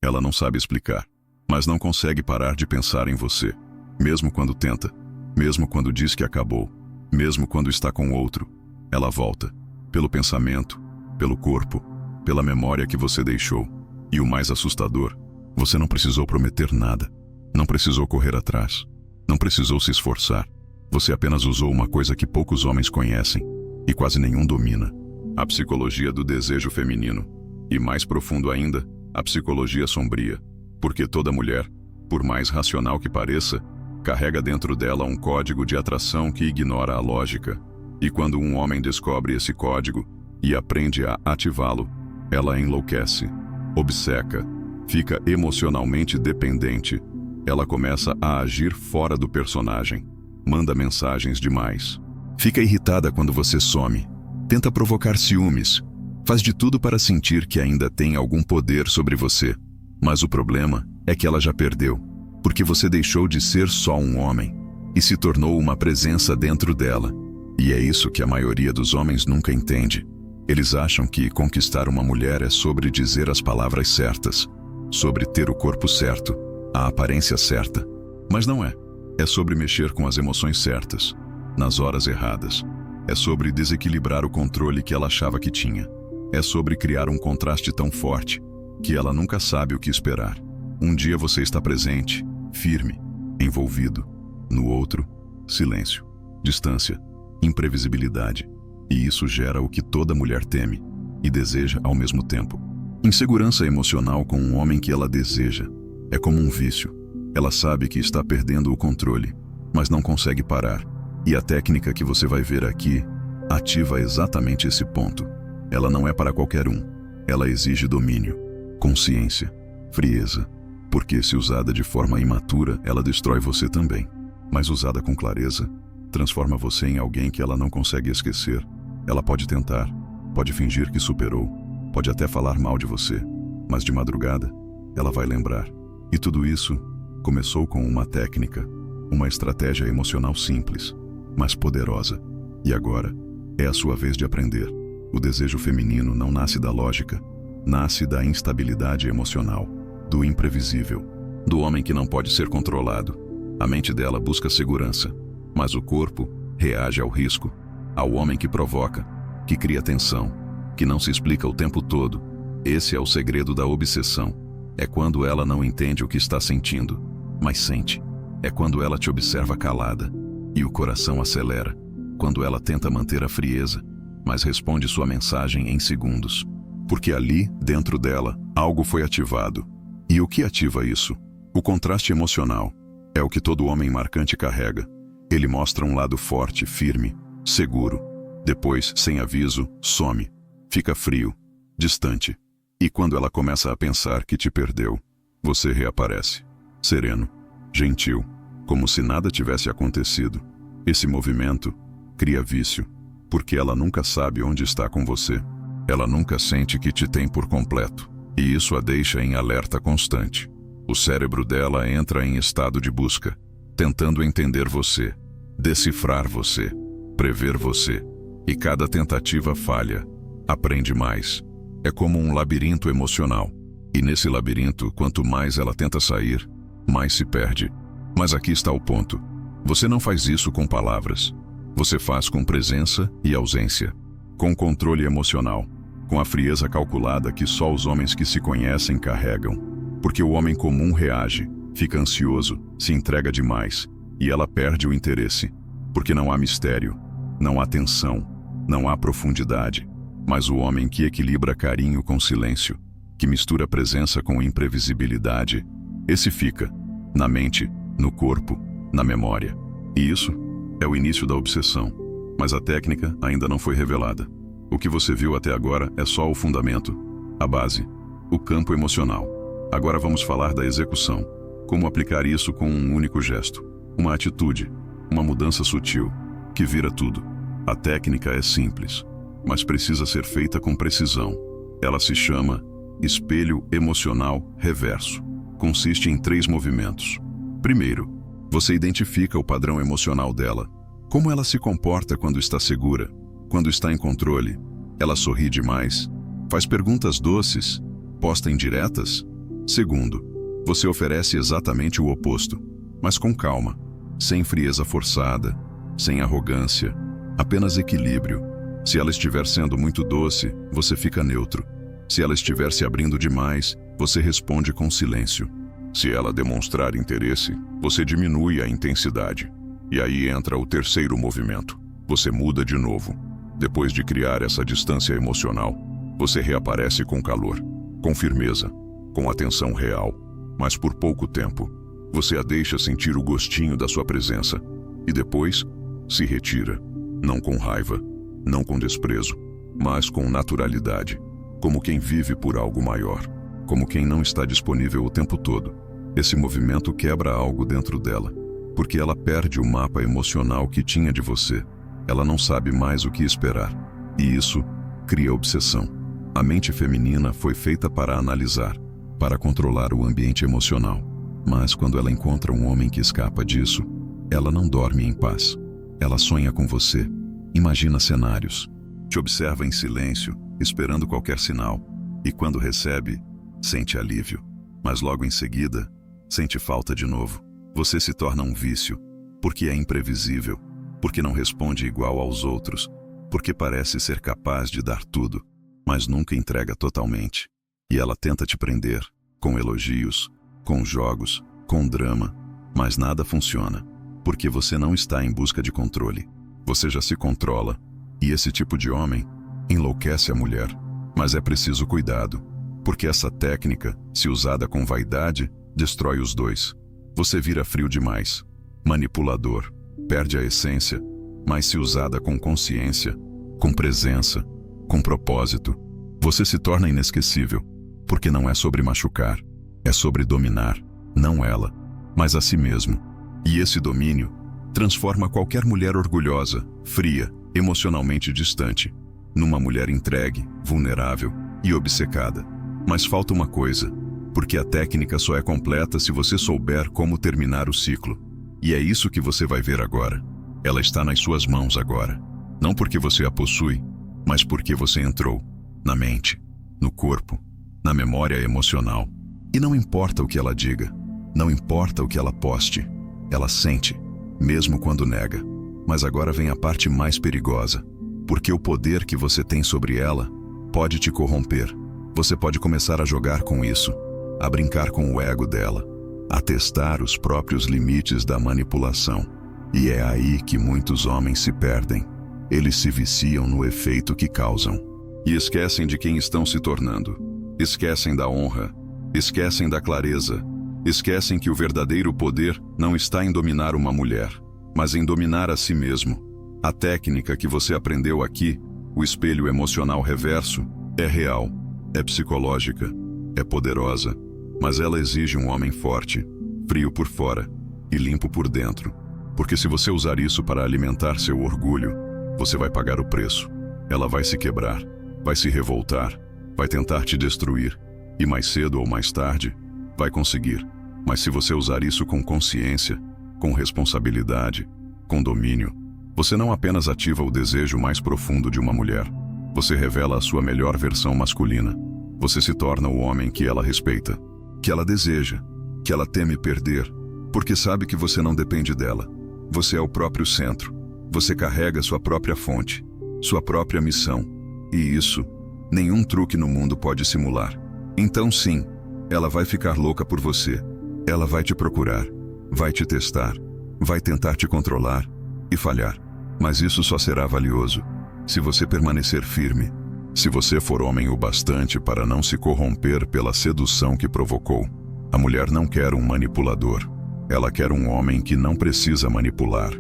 Ela não sabe explicar, mas não consegue parar de pensar em você. Mesmo quando tenta, mesmo quando diz que acabou, mesmo quando está com outro, ela volta. Pelo pensamento, pelo corpo, pela memória que você deixou. E o mais assustador, você não precisou prometer nada. Não precisou correr atrás. Não precisou se esforçar. Você apenas usou uma coisa que poucos homens conhecem e quase nenhum domina: a psicologia do desejo feminino. E mais profundo ainda, a psicologia sombria. Porque toda mulher, por mais racional que pareça, carrega dentro dela um código de atração que ignora a lógica. E quando um homem descobre esse código e aprende a ativá-lo, ela enlouquece, obceca, fica emocionalmente dependente. Ela começa a agir fora do personagem, manda mensagens demais. Fica irritada quando você some, tenta provocar ciúmes, faz de tudo para sentir que ainda tem algum poder sobre você. Mas o problema é que ela já perdeu, porque você deixou de ser só um homem e se tornou uma presença dentro dela. E é isso que a maioria dos homens nunca entende. Eles acham que conquistar uma mulher é sobre dizer as palavras certas, sobre ter o corpo certo, a aparência certa. Mas não é. É sobre mexer com as emoções certas, nas horas erradas. É sobre desequilibrar o controle que ela achava que tinha. É sobre criar um contraste tão forte que ela nunca sabe o que esperar. Um dia você está presente, firme, envolvido. No outro, silêncio, distância, imprevisibilidade. E isso gera o que toda mulher teme e deseja ao mesmo tempo. Insegurança emocional com um homem que ela deseja. É como um vício. Ela sabe que está perdendo o controle, mas não consegue parar. E a técnica que você vai ver aqui ativa exatamente esse ponto. Ela não é para qualquer um. Ela exige domínio, consciência, frieza. Porque se usada de forma imatura, ela destrói você também. Mas usada com clareza, transforma você em alguém que ela não consegue esquecer. Ela pode tentar, pode fingir que superou, pode até falar mal de você, mas de madrugada, ela vai lembrar. E tudo isso começou com uma técnica, uma estratégia emocional simples, mas poderosa. E agora, é a sua vez de aprender. O desejo feminino não nasce da lógica, nasce da instabilidade emocional, do imprevisível, do homem que não pode ser controlado. A mente dela busca segurança, mas o corpo reage ao risco, ao homem que provoca, que cria tensão, que não se explica o tempo todo. Esse é o segredo da obsessão. É quando ela não entende o que está sentindo, mas sente. É quando ela te observa calada, e o coração acelera. Quando ela tenta manter a frieza, mas responde sua mensagem em segundos. Porque ali, dentro dela, algo foi ativado. E o que ativa isso? O contraste emocional. É o que todo homem marcante carrega. Ele mostra um lado forte, firme, seguro. Depois, sem aviso, some. Fica frio, distante. E quando ela começa a pensar que te perdeu, você reaparece. Sereno, gentil, como se nada tivesse acontecido. Esse movimento cria vício, porque ela nunca sabe onde está com você. Ela nunca sente que te tem por completo. E isso a deixa em alerta constante. O cérebro dela entra em estado de busca, tentando entender você, decifrar você, prever você. E cada tentativa falha. Aprende mais. É como um labirinto emocional. E nesse labirinto, quanto mais ela tenta sair, mais se perde. Mas aqui está o ponto. Você não faz isso com palavras. Você faz com presença e ausência. Com controle emocional. Com a frieza calculada que só os homens que se conhecem carregam. Porque o homem comum reage, fica ansioso, se entrega demais. E ela perde o interesse. Porque não há mistério, não há tensão, não há profundidade. Mas o homem que equilibra carinho com silêncio, que mistura presença com imprevisibilidade, esse fica, na mente, no corpo, na memória. E isso é o início da obsessão. Mas a técnica ainda não foi revelada. O que você viu até agora é só o fundamento, a base, o campo emocional. Agora vamos falar da execução. Como aplicar isso com um único gesto. Uma atitude, uma mudança sutil, que vira tudo. A técnica é simples, mas precisa ser feita com precisão. Ela se chama espelho emocional reverso. Consiste em 3 movimentos. Primeiro, você identifica o padrão emocional dela. Como ela se comporta quando está segura, quando está em controle. Ela sorri demais, faz perguntas doces, posta indiretas, Segundo, você oferece exatamente o oposto, mas com calma, sem frieza forçada, sem arrogância, apenas equilíbrio. Se ela estiver sendo muito doce, você fica neutro. Se ela estiver se abrindo demais, você responde com silêncio. Se ela demonstrar interesse, você diminui a intensidade. E aí entra o terceiro movimento. Você muda de novo. Depois de criar essa distância emocional, você reaparece com calor, com firmeza, com atenção real. Mas por pouco tempo, você a deixa sentir o gostinho da sua presença. E depois, se retira. Não com raiva, não com desprezo, mas com naturalidade. Como quem vive por algo maior. Como quem não está disponível o tempo todo. Esse movimento quebra algo dentro dela, porque ela perde o mapa emocional que tinha de você. Ela não sabe mais o que esperar. E isso cria obsessão. A mente feminina foi feita para analisar, para controlar o ambiente emocional. Mas quando ela encontra um homem que escapa disso, ela não dorme em paz. Ela sonha com você, imagina cenários, te observa em silêncio, esperando qualquer sinal. E quando recebe, sente alívio. Mas logo em seguida, sente falta de novo. Você se torna um vício, porque é imprevisível, porque não responde igual aos outros, porque parece ser capaz de dar tudo, mas nunca entrega totalmente. E ela tenta te prender, com elogios, com jogos, com drama, mas nada funciona, porque você não está em busca de controle. Você já se controla, e esse tipo de homem enlouquece a mulher. Mas é preciso cuidado, porque essa técnica, se usada com vaidade, destrói os dois. Você vira frio demais, manipulador, perde a essência, mas se usada com consciência, com presença, com propósito, você se torna inesquecível, porque não é sobre machucar, é sobre dominar, não ela, mas a si mesmo. E esse domínio transforma qualquer mulher orgulhosa, fria, emocionalmente distante, numa mulher entregue, vulnerável e obcecada. Mas falta uma coisa, porque a técnica só é completa se você souber como terminar o ciclo. E é isso que você vai ver agora. Ela está nas suas mãos agora. Não porque você a possui, mas porque você entrou na mente, no corpo, na memória emocional. E não importa o que ela diga, não importa o que ela poste, ela sente, mesmo quando nega. Mas agora vem a parte mais perigosa, porque o poder que você tem sobre ela pode te corromper. Você pode começar a jogar com isso, a brincar com o ego dela, a testar os próprios limites da manipulação. E é aí que muitos homens se perdem. Eles se viciam no efeito que causam. E esquecem de quem estão se tornando. Esquecem da honra. Esquecem da clareza. Esquecem que o verdadeiro poder não está em dominar uma mulher, mas em dominar a si mesmo. A técnica que você aprendeu aqui, o espelho emocional reverso, é real, é psicológica, é poderosa, mas ela exige um homem forte, frio por fora e limpo por dentro. Porque se você usar isso para alimentar seu orgulho, você vai pagar o preço. Ela vai se quebrar, vai se revoltar, vai tentar te destruir, e mais cedo ou mais tarde, vai conseguir. Mas se você usar isso com consciência, com responsabilidade, com domínio, você não apenas ativa o desejo mais profundo de uma mulher, você revela a sua melhor versão masculina. Você se torna o homem que ela respeita, que ela deseja, que ela teme perder, porque sabe que você não depende dela. Você é o próprio centro. Você carrega sua própria fonte, sua própria missão. E isso, nenhum truque no mundo pode simular. Então sim, ela vai ficar louca por você. Ela vai te procurar, vai te testar, vai tentar te controlar e falhar. Mas isso só será valioso se você permanecer firme, se você for homem o bastante para não se corromper pela sedução que provocou. A mulher não quer um manipulador. Ela quer um homem que não precisa manipular.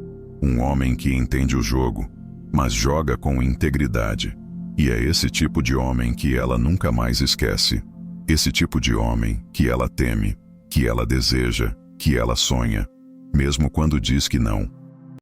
Um homem que entende o jogo, mas joga com integridade. E é esse tipo de homem que ela nunca mais esquece. Esse tipo de homem que ela teme, que ela deseja, que ela sonha, mesmo quando diz que não.